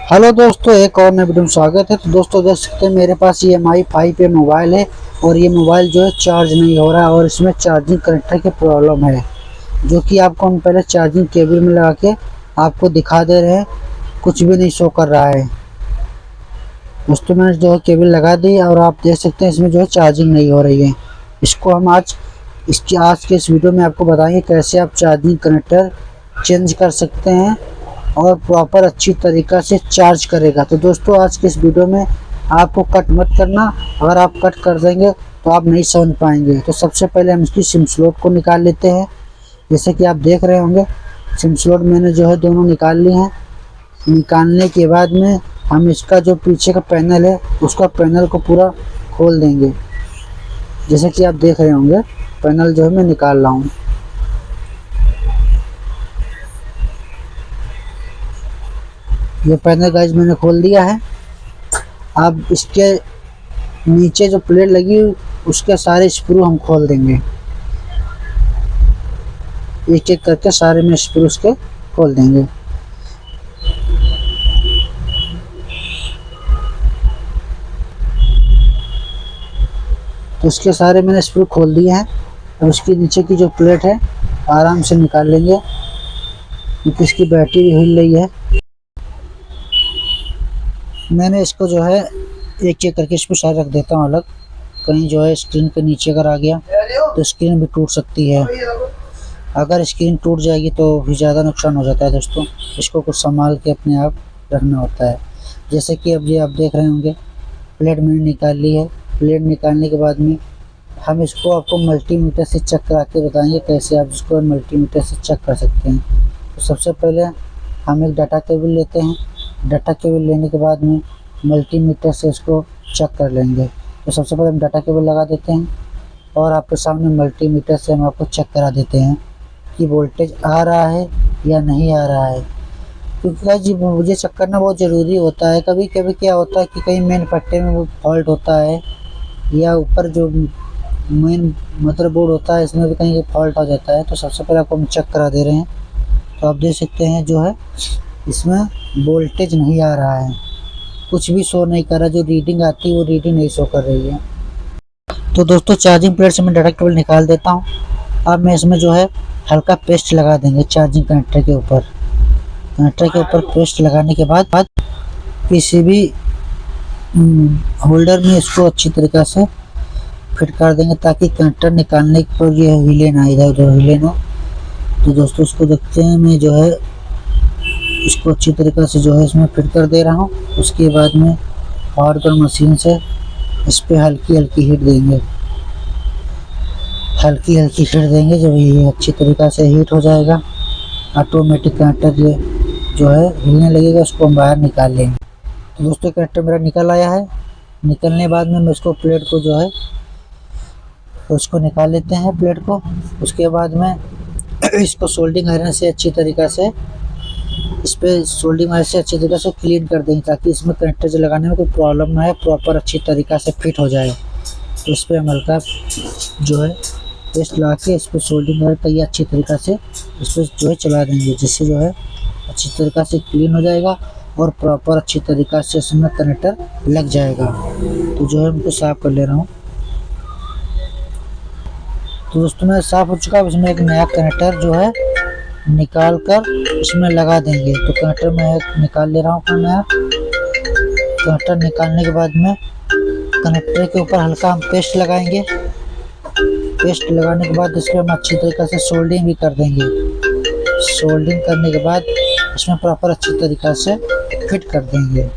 Hello दोस्तों, एक और नए वीडियो में स्वागत है। तो दोस्तों देख सकते हैं मेरे पास ये MI 5 पे मोबाइल है और ये मोबाइल जो है चार्ज नहीं हो रहा है और इसमें चार्जिंग कनेक्टर की प्रॉब्लम है, जो कि आपको हम पहले चार्जिंग केबल में लगा के आपको दिखा दे रहे हैं। कुछ भी नहीं शो कर रहा है दोस्तों। मैंने जो है केबल लगा दी और आप देख सकते हैं इसमें जो है चार्जिंग नहीं हो रही है। इसको हम आज के इस वीडियो में आपको बताएंगे कैसे आप चार्जिंग कनेक्टर चेंज कर सकते हैं और प्रॉपर अच्छी तरीक़ा से चार्ज करेगा। तो दोस्तों आज के इस वीडियो में आपको कट मत करना, अगर आप कट कर देंगे तो आप नहीं समझ पाएंगे। तो सबसे पहले हम इसकी सिम स्लॉट को निकाल लेते हैं। जैसे कि आप देख रहे होंगे सिम स्लॉट मैंने जो है दोनों निकाल लिए हैं। निकालने के बाद में हम इसका जो पीछे का पैनल है उसका पैनल को पूरा खोल देंगे। जैसे कि आप देख रहे होंगे पैनल जो है मैं निकाल रहा हूँ। ये पैनल गाइस मैंने खोल दिया है। अब इसके नीचे जो प्लेट लगी उसके सारे स्क्रू हम खोल देंगे। एक एक करके सारे में स्क्रू उसके खोल देंगे। तो उसके सारे मैंने स्क्रू खोल दिए हैं। अब उसके नीचे की जो प्लेट है आराम से निकाल लेंगे क्योंकि इसकी बैटरी भी हिल रही है। मैंने इसको जो है एक एक करके इसको सारा रख देता हूँ अलग। कहीं जो है स्क्रीन के नीचे अगर आ गया तो स्क्रीन भी टूट सकती है। अगर स्क्रीन टूट जाएगी तो भी ज़्यादा नुकसान हो जाता है दोस्तों। इसको कुछ संभाल के अपने आप रखना होता है। जैसे कि अब ये आप देख रहे होंगे प्लेट मैंने निकाल ली है। प्लेट निकालने के बाद में हम इसको आपको मल्टीमीटर से चेक करा के बताएंगे कैसे आप इसको मल्टीमीटर से चेक कर सकते हैं। तो सबसे पहले हम एक डाटा केबल लेते हैं। डाटा केबल लेने के बाद में मल्टीमीटर से इसको चेक कर लेंगे। तो सबसे पहले हम डाटा केबल लगा देते हैं और आपके सामने मल्टीमीटर से हम आपको चेक करा देते हैं कि वोल्टेज आ रहा है या नहीं आ रहा है। क्योंकि जी मुझे चेक करना बहुत ज़रूरी होता है। कभी कभी क्या होता है कि कहीं मेन पट्टे में वो फॉल्ट होता है या ऊपर जो मेन मदरबोर्ड होता है इसमें भी कहीं फॉल्ट आ जाता है। तो सबसे पहले आपको हम चेक करा दे रहे हैं। तो आप देख सकते हैं जो है इसमें वोल्टेज नहीं आ रहा है, कुछ भी शो नहीं कर रहा। जो रीडिंग आती है वो रीडिंग नहीं शो कर रही है। तो दोस्तों चार्जिंग प्लेट से मैं डाटा केबल निकाल देता हूँ। अब मैं इसमें जो है हल्का पेस्ट लगा देंगे चार्जिंग कनेक्टर के ऊपर। कनेक्टर के ऊपर पेस्ट लगाने के बाद पीसीबी होल्डर में इसको अच्छी तरीक़ा से फिट कर देंगे ताकि कनेक्टर निकालने पर ये हिले ना, इधर उधर हिले ना। तो दोस्तों इसको देखते हैं मैं जो है इसको अच्छी तरीक़े से जो है इसमें फिट कर दे रहा हूँ। उसके बाद में पावर कर मशीन से इस पर हल्की हल्की हीट देंगे। हल्की हल्की हीट देंगे। जब ये अच्छी तरीक़े से हीट हो जाएगा ऑटोमेटिक कनेक्टर ये जो है हिलने लगेगा, उसको हम बाहर निकाल लेंगे। तो दोस्तों कनेक्टर मेरा निकल आया है। निकलने बाद में मैं इसको प्लेट को जो है उसको निकाल लेते हैं प्लेट को। उसके बाद में इसको सोल्डिंग आयरन से अच्छी तरीक़े से इस पर सोल्डिंग आयरन से अच्छी तरीके से क्लीन कर देंगे ताकि इसमें कनेक्टर जो लगाने में कोई प्रॉब्लम ना है, प्रॉपर अच्छी तरीक़ा से फिट हो जाए। तो इस पर हम हल्का जो है पेस्ट लगा के इस पर सोल्डिंग आयरन का ये अच्छी तरीक़ा से इस पर जो है चला देंगे, जिससे जो है अच्छी तरीक़ा से क्लीन हो जाएगा और प्रॉपर अच्छी तरीक़ा से इसमें कनेक्टर लग जाएगा। तो जो है उनको साफ़ कर ले रहा हूँ। तो दोस्तों मैं साफ़ हो चुका है। इसमें एक नया कनेक्टर जो है निकाल कर इसमें लगा देंगे। तो कनेक्टर मैं निकाल ले रहा हूँ अपना नया कनेक्टर। निकालने के बाद में कनेक्टर के ऊपर हल्का हम पेस्ट लगाएंगे। पेस्ट लगाने के बाद इसको हम अच्छी तरीक़े से सोल्डिंग भी कर देंगे। सोल्डिंग करने के बाद इसमें प्रॉपर अच्छी तरीक़े से फिट कर देंगे।